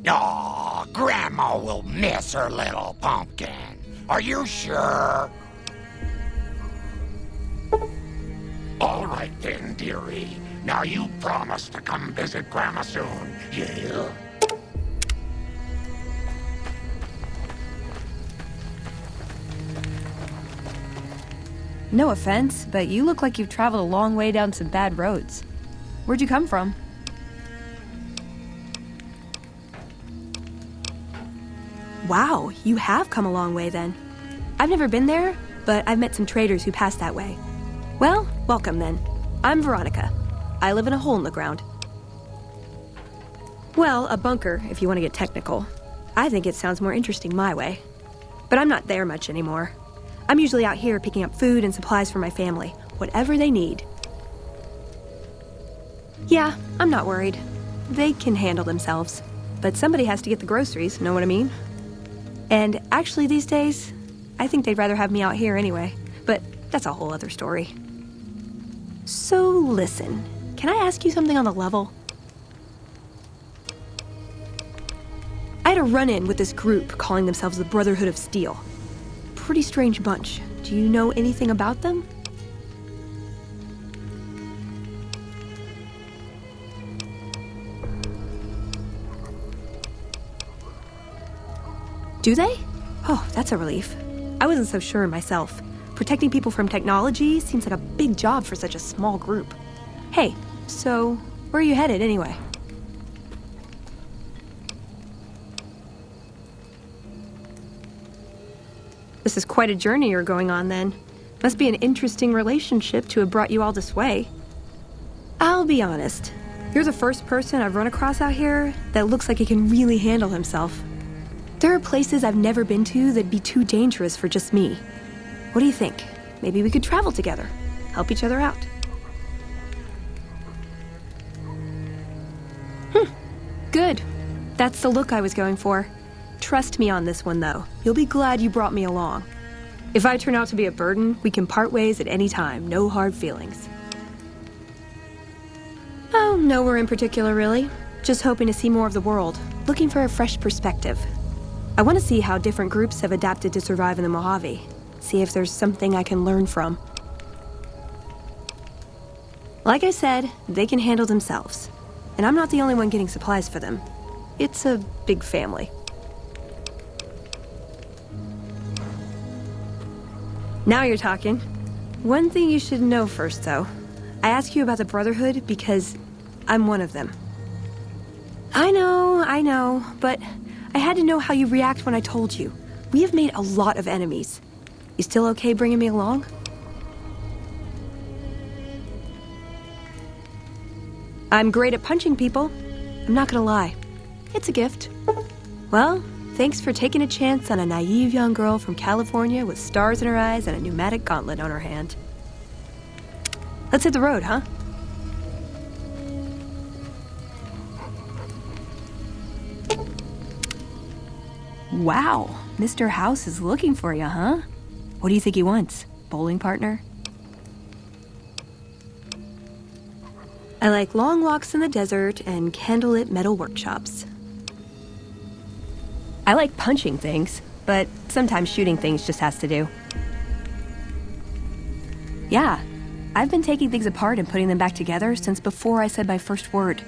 Aw, Grandma will miss her little pumpkin. Are you sure? All right then, dearie. Now you promise to come visit Grandma soon, yeah? No offense, but you look like you've traveled a long way down some bad roads. Where'd you come from? Wow, you have come a long way then. I've never been there, but I've met some traders who pass that way. Well, welcome then. I'm Veronica. I live in a hole in the ground. Well, a bunker, if you want to get technical. I think it sounds more interesting my way. But I'm not there much anymore. I'm usually out here picking up food and supplies for my family, whatever they need. Yeah, I'm not worried. They can handle themselves. But somebody has to get the groceries, know what I mean? And actually these days, I think they'd rather have me out here anyway. But that's a whole other story. So listen, can I ask you something on the level? I had a run-in with this group calling themselves the Brotherhood of Steel. Pretty strange bunch. Do you know anything about them? Do they? Oh, that's a relief. I wasn't so sure myself. Protecting people from technology seems like a big job for such a small group. Hey, so where are you headed anyway? This is quite a journey you're going on then. Must be an interesting relationship to have brought you all this way. I'll be honest. You're the first person I've run across out here that looks like he can really handle himself. There are places I've never been to that'd be too dangerous for just me. What do you think? Maybe we could travel together, help each other out. Good. That's the look I was going for. Trust me on this one, though. You'll be glad you brought me along. If I turn out to be a burden, we can part ways at any time. No hard feelings. Oh, nowhere in particular, really. Just hoping to see more of the world. Looking for a fresh perspective. I want to see how different groups have adapted to survive in the Mojave. See if there's something I can learn from. Like I said, they can handle themselves. And I'm not the only one getting supplies for them. It's a big family. Now you're talking. One thing you should know first, though. I ask you about the Brotherhood because I'm one of them. I know, but I had to know how you react when I told you. We have made a lot of enemies. You still okay bringing me along? I'm great at punching people. I'm not gonna lie. It's a gift. Well, thanks for taking a chance on a naive young girl from California with stars in her eyes and a pneumatic gauntlet on her hand. Let's hit the road, huh? Wow, Mr. House is looking for you, huh? What do you think he wants? Bowling partner? I like long walks in the desert and candlelit metal workshops. I like punching things, but sometimes shooting things just has to do. Yeah, I've been taking things apart and putting them back together since before I said my first word.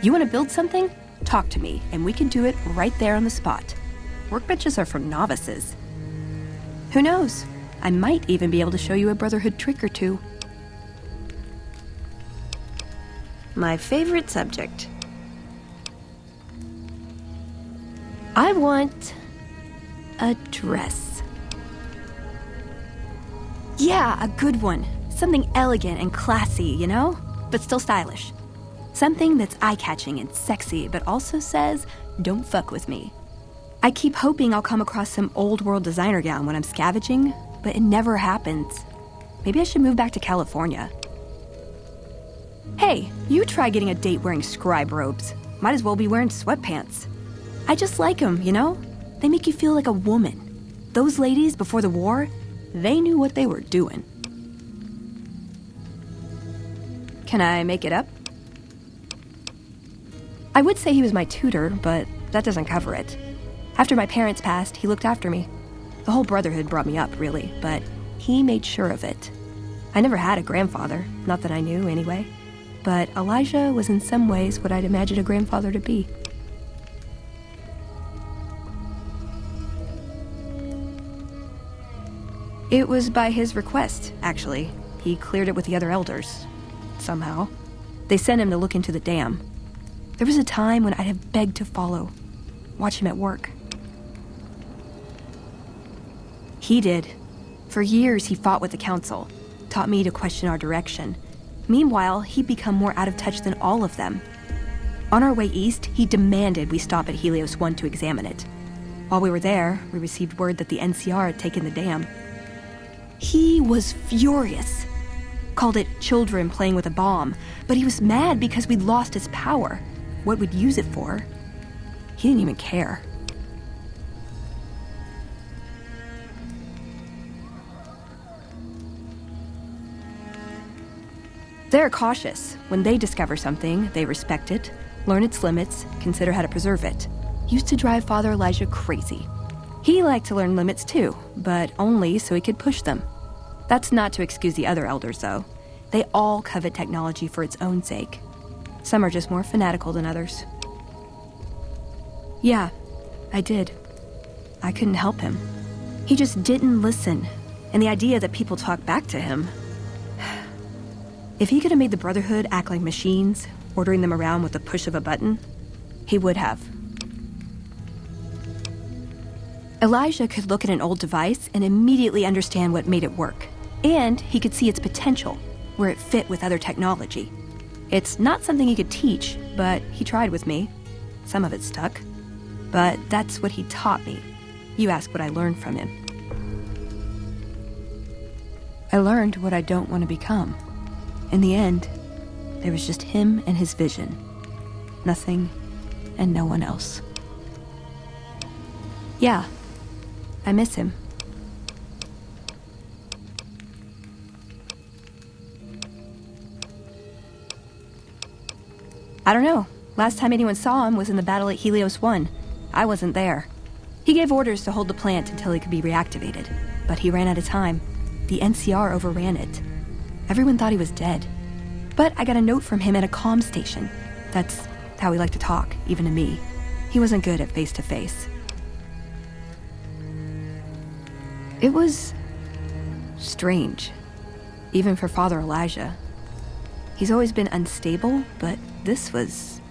You want to build something? Talk to me, and we can do it right there on the spot. Workbenches are for novices. Who knows? I might even be able to show you a Brotherhood trick or two. My favorite subject. I want a dress. Yeah, a good one. Something elegant and classy, you know? But still stylish. Something that's eye-catching and sexy, but also says, don't fuck with me. I keep hoping I'll come across some old-world designer gown when I'm scavenging, but it never happens. Maybe I should move back to California. Hey, you try getting a date wearing scribe robes. Might as well be wearing sweatpants. I just like them, you know? They make you feel like a woman. Those ladies before the war, they knew what they were doing. Can I make it up? I would say he was my tutor, but that doesn't cover it. After my parents passed, he looked after me. The whole Brotherhood brought me up, really, but he made sure of it. I never had a grandfather, not that I knew anyway, but Elijah was in some ways what I'd imagined a grandfather to be. It was by his request, actually. He cleared it with the other elders. Somehow. They sent him to look into the dam. There was a time when I'd have begged to follow, watch him at work. He did. For years, he fought with the council, taught me to question our direction. Meanwhile, he'd become more out of touch than all of them. On our way east, he demanded we stop at Helios 1 to examine it. While we were there, we received word that the NCR had taken the dam. He was furious. Called it children playing with a bomb, but he was mad because we'd lost his power. What we'd use it for. He didn't even care. They're cautious. When they discover something, they respect it, learn its limits, consider how to preserve it. Used to drive Father Elijah crazy. He liked to learn limits too, but only so he could push them. That's not to excuse the other elders, though. They all covet technology for its own sake. Some are just more fanatical than others. Yeah, I did. I couldn't help him. He just didn't listen, and the idea that people talk back to him... If he could have made the Brotherhood act like machines, ordering them around with the push of a button, he would have. Elijah could look at an old device and immediately understand what made it work. And he could see its potential, where it fit with other technology. It's not something he could teach, but he tried with me. Some of it stuck. But that's what he taught me. You ask what I learned from him. I learned what I don't want to become. In the end, there was just him and his vision. Nothing and no one else. Yeah, I miss him. I don't know. Last time anyone saw him was in the battle at Helios 1. I wasn't there. He gave orders to hold the plant until it could be reactivated, but he ran out of time. The NCR overran it. Everyone thought he was dead. But I got a note from him at a comm station. That's how he liked to talk, even to me. He wasn't good at face-to-face. It was strange, even for Father Elijah. He's always been unstable, but this was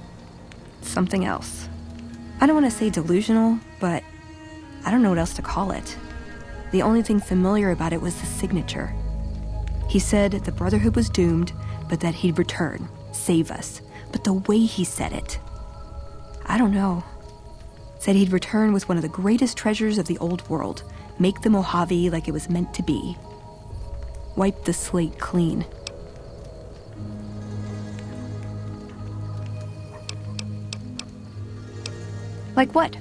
something else. I don't want to say delusional, but I don't know what else to call it. The only thing familiar about it was the signature. He said the Brotherhood was doomed, but that he'd return, save us. But the way he said it, I don't know. Said he'd return with one of the greatest treasures of the old world, make the Mojave like it was meant to be. Wipe the slate clean. Like what?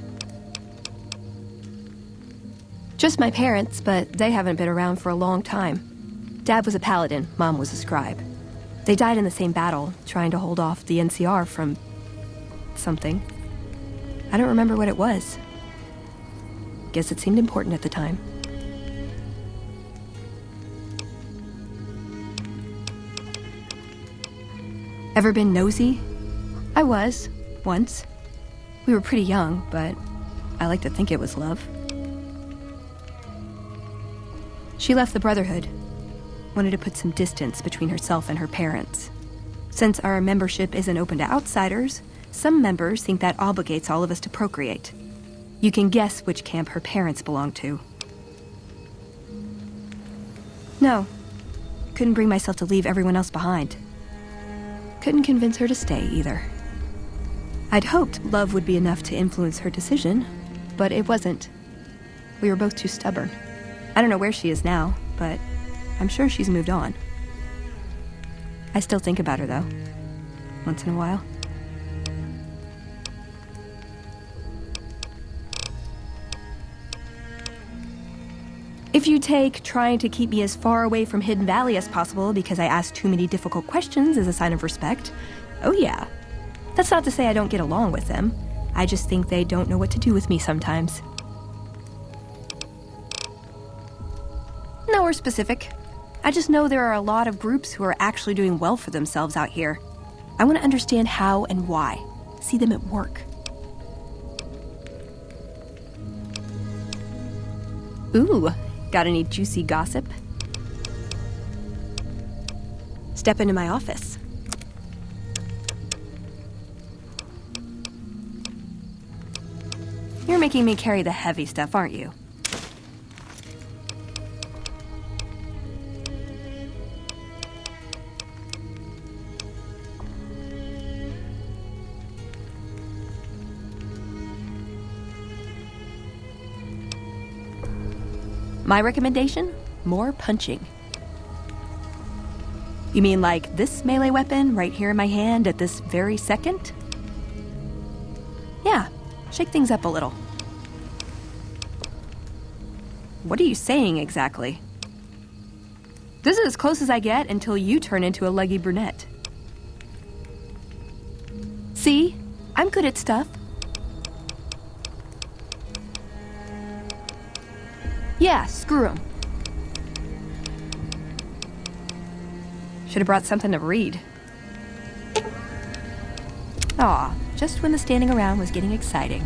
Just my parents, but they haven't been around for a long time. Dad was a paladin, Mom was a scribe. They died in the same battle, trying to hold off the NCR from... something. I don't remember what it was. Guess it seemed important at the time. Ever been nosy? I was, once. We were pretty young, but I like to think it was love. She left the Brotherhood. Wanted to put some distance between herself and her parents. Since our membership isn't open to outsiders, some members think that obligates all of us to procreate. You can guess which camp her parents belong to. No. Couldn't bring myself to leave everyone else behind. Couldn't convince her to stay, either. I'd hoped love would be enough to influence her decision, but it wasn't. We were both too stubborn. I don't know where she is now, but I'm sure she's moved on. I still think about her, though, once in a while. If you take trying to keep me as far away from Hidden Valley as possible because I ask too many difficult questions as a sign of respect, oh yeah. That's not to say I don't get along with them. I just think they don't know what to do with me sometimes. Nowhere specific. I just know there are a lot of groups who are actually doing well for themselves out here. I want to understand how and why. See them at work. Ooh, got any juicy gossip? Step into my office. You're making me carry the heavy stuff, aren't you? My recommendation? More punching. You mean like this melee weapon right here in my hand at this very second? Yeah, shake things up a little. What are you saying exactly? This is as close as I get until you turn into a leggy brunette. See? I'm good at stuff. Yeah, screw 'em. Should have brought something to read. Aw, just when the standing around was getting exciting.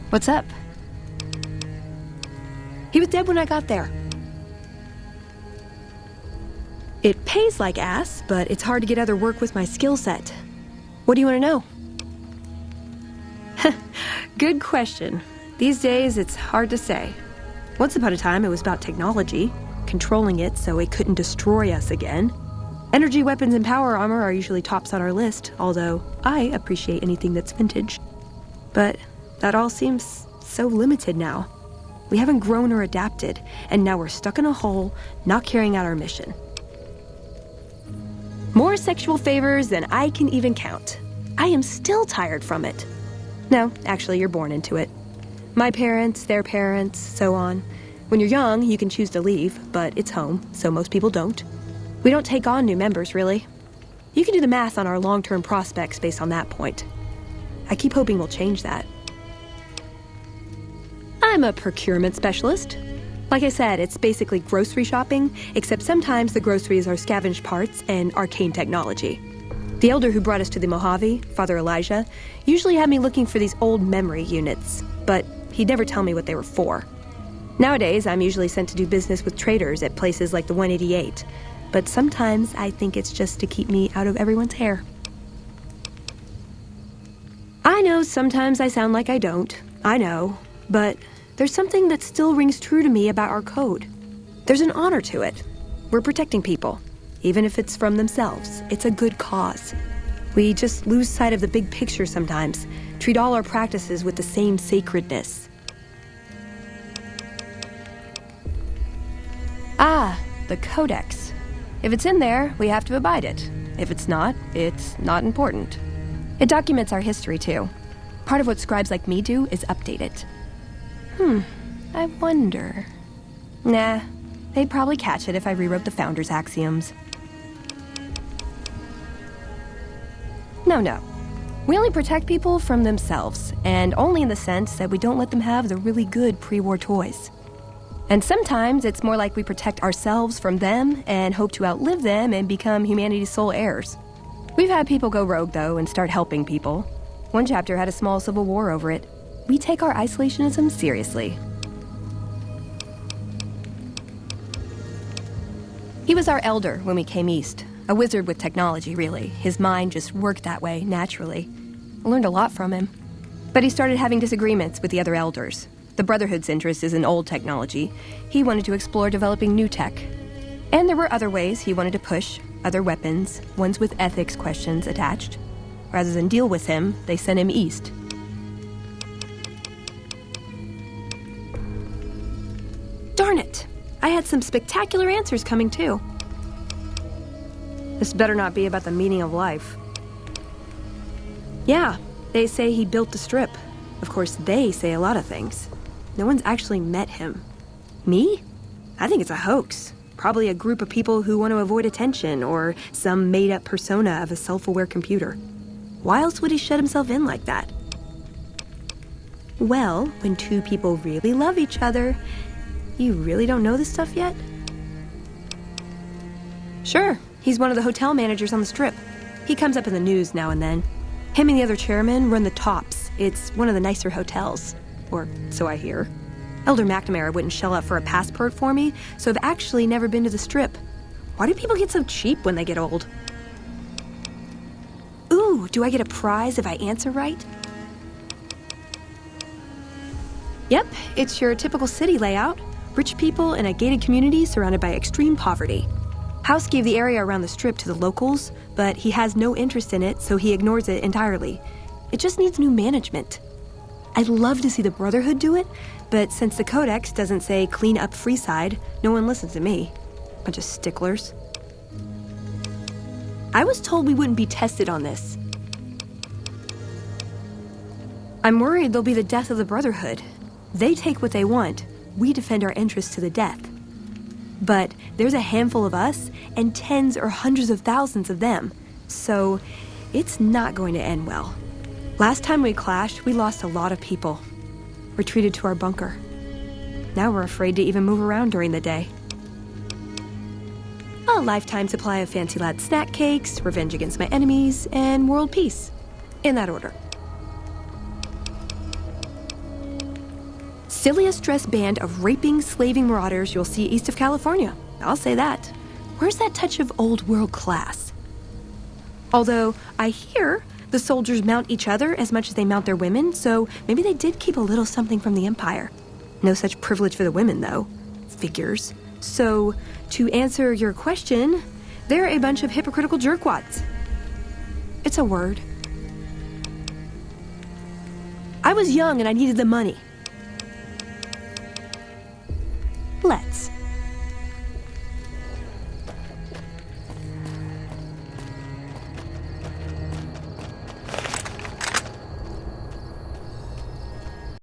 What's up? He was dead when I got there. It pays like ass, but it's hard to get other work with my skill set. What do you want to know? Good question. These days, it's hard to say. Once upon a time, it was about technology, controlling it so it couldn't destroy us again. Energy weapons and power armor are usually tops on our list, although I appreciate anything that's vintage. But that all seems so limited now. We haven't grown or adapted, and now we're stuck in a hole, not carrying out our mission. More sexual favors than I can even count. I am still tired from it. No, actually, you're born into it. My parents, their parents, so on. When you're young, you can choose to leave, but it's home, so most people don't. We don't take on new members, really. You can do the math on our long-term prospects based on that point. I keep hoping we'll change that. I'm a procurement specialist. Like I said, it's basically grocery shopping, except sometimes the groceries are scavenged parts and arcane technology. The elder who brought us to the Mojave, Father Elijah, usually had me looking for these old memory units, but he'd never tell me what they were for. Nowadays, I'm usually sent to do business with traders at places like the 188, but sometimes I think it's just to keep me out of everyone's hair. I know sometimes I sound like I don't. I know. But there's something that still rings true to me about our code. There's an honor to it. We're protecting people. Even if it's from themselves, it's a good cause. We just lose sight of the big picture sometimes, treat all our practices with the same sacredness. Ah, the Codex. If it's in there, we have to abide it. If it's not not important. It documents our history, too. Part of what scribes like me do is update it. I wonder... Nah, they'd probably catch it if I rewrote the Founder's axioms. No. We only protect people from themselves, and only in the sense that we don't let them have the really good pre-war toys. And sometimes it's more like we protect ourselves from them and hope to outlive them and become humanity's sole heirs. We've had people go rogue, though, and start helping people. One chapter had a small civil war over it. We take our isolationism seriously. He was our elder when we came east. A wizard with technology, really. His mind just worked that way, naturally. I learned a lot from him. But he started having disagreements with the other elders. The Brotherhood's interest is in old technology. He wanted to explore developing new tech. And there were other ways he wanted to push, other weapons, ones with ethics questions attached. Rather than deal with him, they sent him east. Darn it! I had some spectacular answers coming, too. This better not be about the meaning of life. Yeah, they say he built the strip. Of course, they say a lot of things. No one's actually met him. Me? I think it's a hoax. Probably a group of people who want to avoid attention, or some made-up persona of a self-aware computer. Why else would he shut himself in like that? Well, when two people really love each other, you really don't know this stuff yet? Sure, he's one of the hotel managers on the Strip. He comes up in the news now and then. Him and the other chairman run the Tops. It's one of the nicer hotels. Or so I hear. Elder McNamara wouldn't shell out for a passport for me, so I've actually never been to the Strip. Why do people get so cheap when they get old? Ooh, do I get a prize if I answer right? Yep, it's your typical city layout. Rich people in a gated community surrounded by extreme poverty. House gave the area around the Strip to the locals, but he has no interest in it, so he ignores it entirely. It just needs new management. I'd love to see the Brotherhood do it, but since the Codex doesn't say clean up Freeside, no one listens to me. Bunch of sticklers. I was told we wouldn't be tested on this. I'm worried there'll be the death of the Brotherhood. They take what they want. We defend our interests to the death. But there's a handful of us and tens or hundreds of thousands of them. So it's not going to end well. Last time we clashed, we lost a lot of people. Retreated to our bunker. Now we're afraid to even move around during the day. A lifetime supply of Fancy Lad snack cakes, revenge against my enemies, and world peace. In that order. Silliest dressed band of raping, slaving marauders you'll see east of California. I'll say that. Where's that touch of old world class? Although, I hear the soldiers mount each other as much as they mount their women, so maybe they did keep a little something from the Empire. No such privilege for the women, though. Figures. So, to answer your question, they're a bunch of hypocritical jerkwads. It's a word. I was young and I needed the money. Let's.